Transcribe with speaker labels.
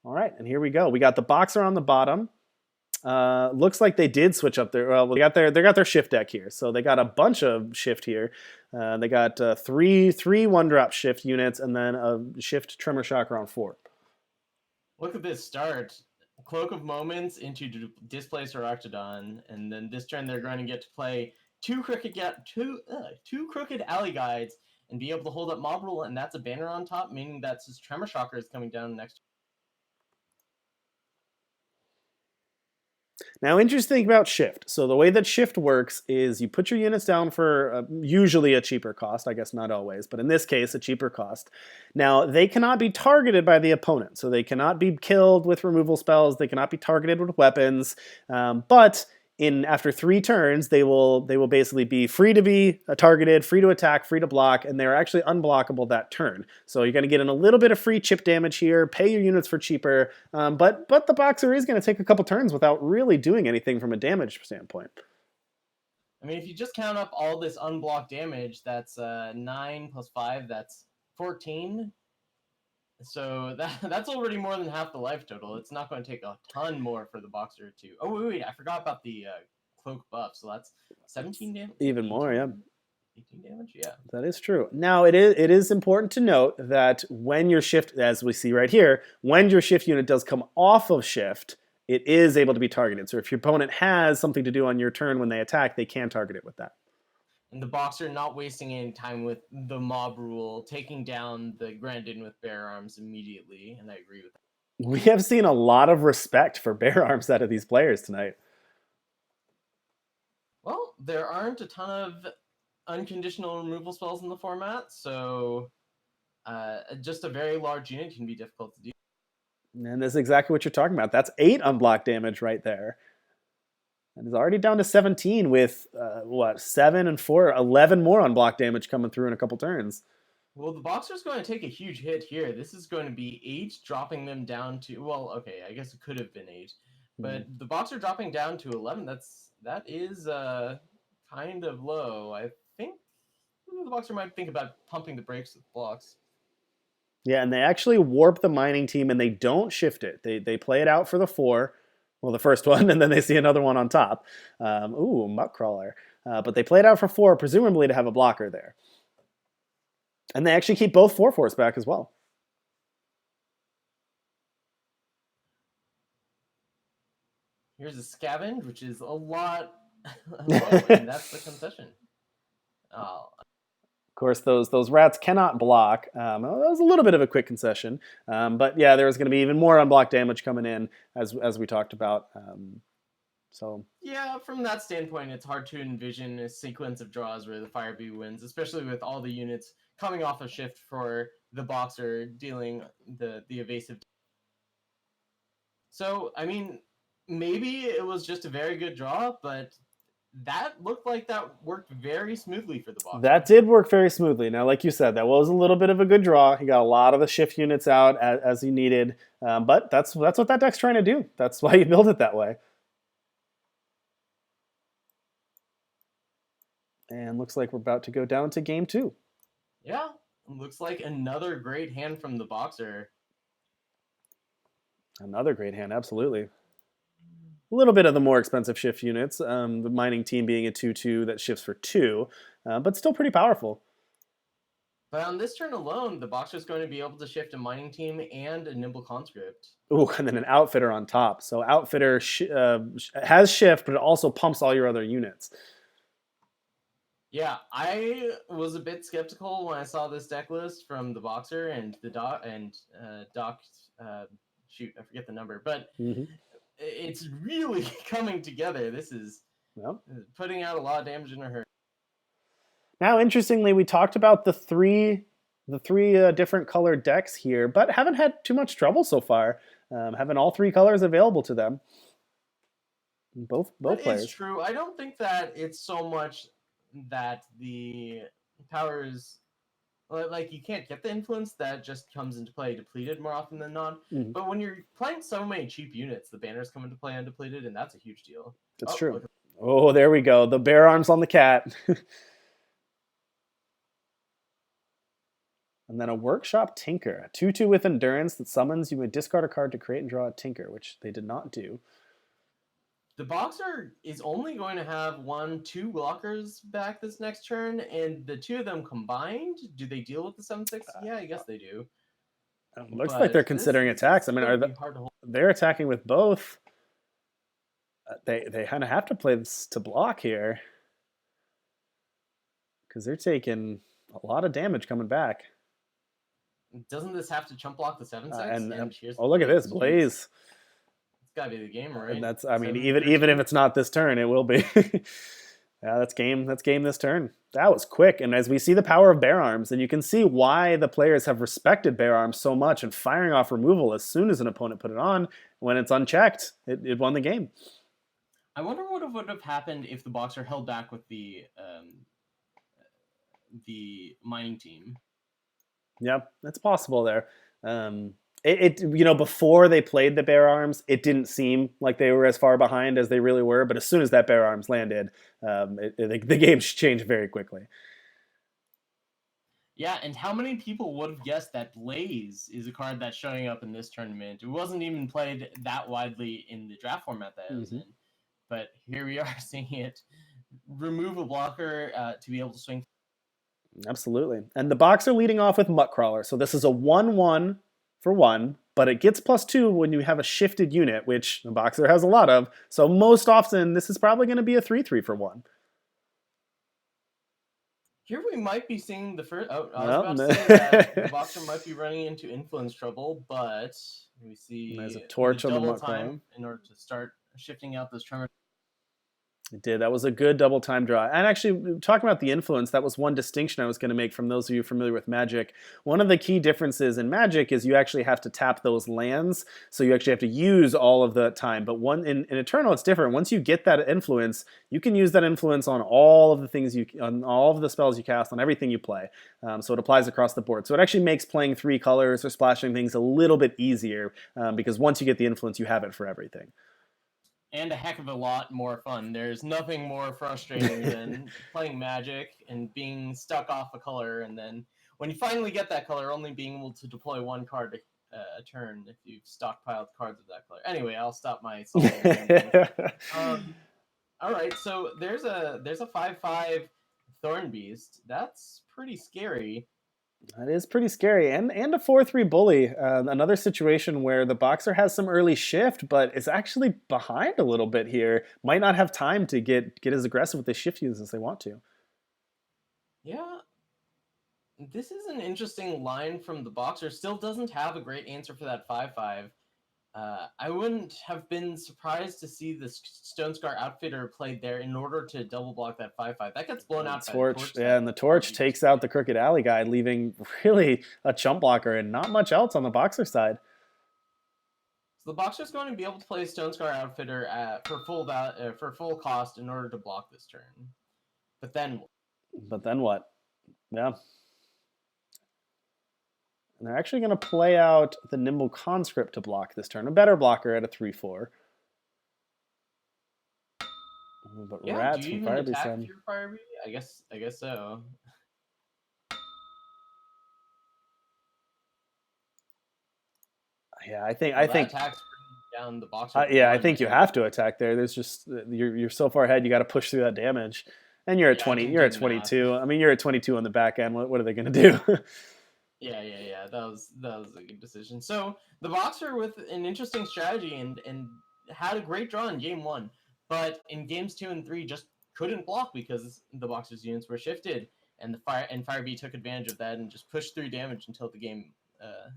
Speaker 1: All right, and here we go. We got the Boxer on the bottom. Looks like they did switch up their. Well, they got their shift deck here, so they got a bunch of shift here. They got three 1-drop shift units, and then a shift tremor shock around 4.
Speaker 2: Look at this start. Cloak of Moments into Displace or Octodon, and then this turn they're going to get to play two crooked alley guides and be able to hold up Mob Rule, and that's a banner on top, meaning that his Tremor Shocker is coming down next.
Speaker 1: Now, interesting about shift. So the way that shift works is you put your units down for usually a cheaper cost. I guess not always, but in this case, a cheaper cost. Now, they cannot be targeted by the opponent. So they cannot be killed with removal spells. They cannot be targeted with weapons. But after 3 turns, they will basically be free to be targeted, free to attack, free to block, and they're actually unblockable that turn. So you're going to get in a little bit of free chip damage here, pay your units for cheaper, but the Boxer is going to take a couple turns without really doing anything from a damage standpoint.
Speaker 2: I mean, if you just count up all this unblocked damage, that's 9 plus 5, that's 14. So that's already more than half the life total. It's not going to take a ton more for the Boxer to... Oh, wait, I forgot about the cloak buff. So that's 17 damage?
Speaker 1: Even more, yeah.
Speaker 2: 18 damage? Yeah.
Speaker 1: That is true. Now, it is important to note that when your shift, as we see right here, when your shift unit does come off of shift, it is able to be targeted. So if your opponent has something to do on your turn when they attack, they can target it with that.
Speaker 2: And the Boxer not wasting any time with the Mob Rule, taking down the Grandin with Bear Arms immediately, and I agree with that.
Speaker 1: We have seen a lot of respect for Bear Arms out of these players tonight.
Speaker 2: Well, there aren't a ton of unconditional removal spells in the format, so just a very large unit can be difficult to do.
Speaker 1: And that's exactly what you're talking about. That's 8 unblocked damage right there. And it's already down to 17 with, 7 and 4, 11 more unblocked damage coming through in a couple turns.
Speaker 2: Well, the Boxer's going to take a huge hit here. This is going to be 8, dropping them down to... Well, okay, I guess it could have been 8. But the Boxer dropping down to 11, that is kind of low. I think the Boxer might think about pumping the brakes with blocks.
Speaker 1: Yeah, and they actually warp the mining team, and they don't shift it. They play it out for the 4. Well, the first one, and then they see another one on top. Muck Crawler. But they play it out for 4, presumably to have a blocker there. And they actually keep both 4/4s back as well.
Speaker 2: Here's a Scavenge, which is a lot lower, and that's the concession. Oh.
Speaker 1: Of course, those rats cannot block. That was a little bit of a quick concession. But yeah, there's going to be even more unblocked damage coming in, as we talked about. So
Speaker 2: yeah, from that standpoint, it's hard to envision a sequence of draws where the FireBee wins, especially with all the units coming off a shift for the Boxer dealing the evasive. So, I mean, maybe it was just a very good draw, but that looked like that worked very smoothly for the Boxer.
Speaker 1: That did work very smoothly. Now, like you said, that was a little bit of a good draw. He got a lot of the shift units out as he needed, but that's what that deck's trying to do. That's why you build it that way. And looks like we're about to go down to game 2.
Speaker 2: Yeah, looks like another great hand from the Boxer.
Speaker 1: Another great hand, absolutely. A little bit of the more expensive shift units, the mining team being a 2/2 that shifts for 2, but still pretty powerful.
Speaker 2: But on this turn alone, the Boxer is going to be able to shift a mining team and a nimble conscript.
Speaker 1: Ooh, and then an outfitter on top. So outfitter has shift, but it also pumps all your other units.
Speaker 2: Yeah, I was a bit skeptical when I saw this deck list from the Boxer and the Doc shoot, I forget the number, but it's really coming together. This is putting out a lot of damage in a hurry.
Speaker 1: Now, interestingly, we talked about the three different colored decks here, but haven't had too much trouble so far. Having all 3 colors available to them. Both players.
Speaker 2: It's true. I don't think that it's so much that the powers, like, you can't get the influence that just comes into play depleted more often than not. But when you're playing so many cheap units, the banners come into play undepleted, and that's a huge deal.
Speaker 1: That's true. Oh, there we go. The bear arms on the cat. And then a Workshop Tinker, a 2/2 with Endurance that summons. You may discard a card to create and draw a Tinker, which they did not do.
Speaker 2: The Boxer is only going to have 2 blockers back this next turn, and the two of them combined, do they deal with the 7/6? Yeah, I guess they do.
Speaker 1: It looks like they're considering attacks. I mean, they're attacking with both? They kind of have to play this to block here because they're taking a lot of damage coming back.
Speaker 2: Doesn't this have to chump block the 7/6?
Speaker 1: And oh, look at this Blaze!
Speaker 2: It's gotta be the game, right?
Speaker 1: And that's, I mean, even if it's not this turn, it will be. Yeah, that's game this turn. That was quick. And as we see the power of Bear Arms, and you can see why the players have respected Bear Arms so much and firing off removal as soon as an opponent put it on, when it's unchecked, it won the game.
Speaker 2: I wonder what would have happened if the Boxer held back with the mining team.
Speaker 1: Yeah, it's possible there. Before they played the Bear Arms, it didn't seem like they were as far behind as they really were. But as soon as that Bear Arms landed, the game changed very quickly.
Speaker 2: Yeah, and how many people would have guessed that Blaze is a card that's showing up in this tournament? It wasn't even played that widely in the draft format that it was in. But here we are seeing it remove a blocker to be able to swing.
Speaker 1: Absolutely. And the Boxer leading off with Muttcrawler. So this is a 1/1 for 1, but it gets +2 when you have a shifted unit, which the Boxer has a lot of. So most often, this is probably going to be a 3/3 for 1.
Speaker 2: Here we might be seeing the first... Oh, I was about to say that the Boxer might be running into influence trouble, but we see
Speaker 1: there's a torch on the
Speaker 2: Muttcrawler in order to start shifting out those tremors.
Speaker 1: It did. That was a good double time draw. And actually, talking about the influence, that was one distinction I was going to make from those of you familiar with Magic. One of the key differences in Magic is you actually have to tap those lands, so you actually have to use all of the time. But in Eternal, it's different. Once you get that influence, you can use that influence on all of the things on all of the spells you cast, on everything you play. So it applies across the board. So it actually makes playing 3 colors or splashing things a little bit easier because once you get the influence, you have it for everything.
Speaker 2: And a heck of a lot more fun. There's nothing more frustrating than playing Magic and being stuck off a color, and then when you finally get that color, only being able to deploy 1 card a turn if you've stockpiled cards of that color. Anyway, I'll stop my all right, so there's a 5/5 Thorn Beast. That's pretty scary.
Speaker 1: That is pretty scary. And a 4/3 bully. Another situation where the Boxer has some early shift, but is actually behind a little bit here. Might not have time to get as aggressive with the shift use as they want to.
Speaker 2: Yeah. This is an interesting line from the Boxer. Still doesn't have a great answer for that 5/5. I wouldn't have been surprised to see the Stone Scar Outfitter played there in order to double block that 5/5. That gets blown out by the Torch.
Speaker 1: Yeah, and the Torch takes out the Crooked Alley guy, leaving really a chump blocker and not much else on the Boxer side.
Speaker 2: So the Boxer's going to be able to play Stone Scar Outfitter for full cost in order to block this turn. But then
Speaker 1: what? Yeah. And they're actually going to play out the Nimble Conscript to block this turn. A better blocker at a 3/4. But
Speaker 2: yeah,
Speaker 1: Rats
Speaker 2: do you
Speaker 1: from
Speaker 2: even
Speaker 1: FireBee
Speaker 2: attack
Speaker 1: side.
Speaker 2: your FireBee? I guess so.
Speaker 1: Yeah, I think
Speaker 2: that attacks down the Boxer.
Speaker 1: yeah, I think you have to attack there. There's just you're so far ahead, you got to push through that damage. And you're at 20. You're at 22. I mean, you're at 22 on the back end. What are they going to do?
Speaker 2: Yeah. That was a good decision. So the Boxer with an interesting strategy and had a great draw in game 1, but in games 2 and 3 just couldn't block because the Boxer's units were shifted, and FireBee took advantage of that and just pushed through damage until the game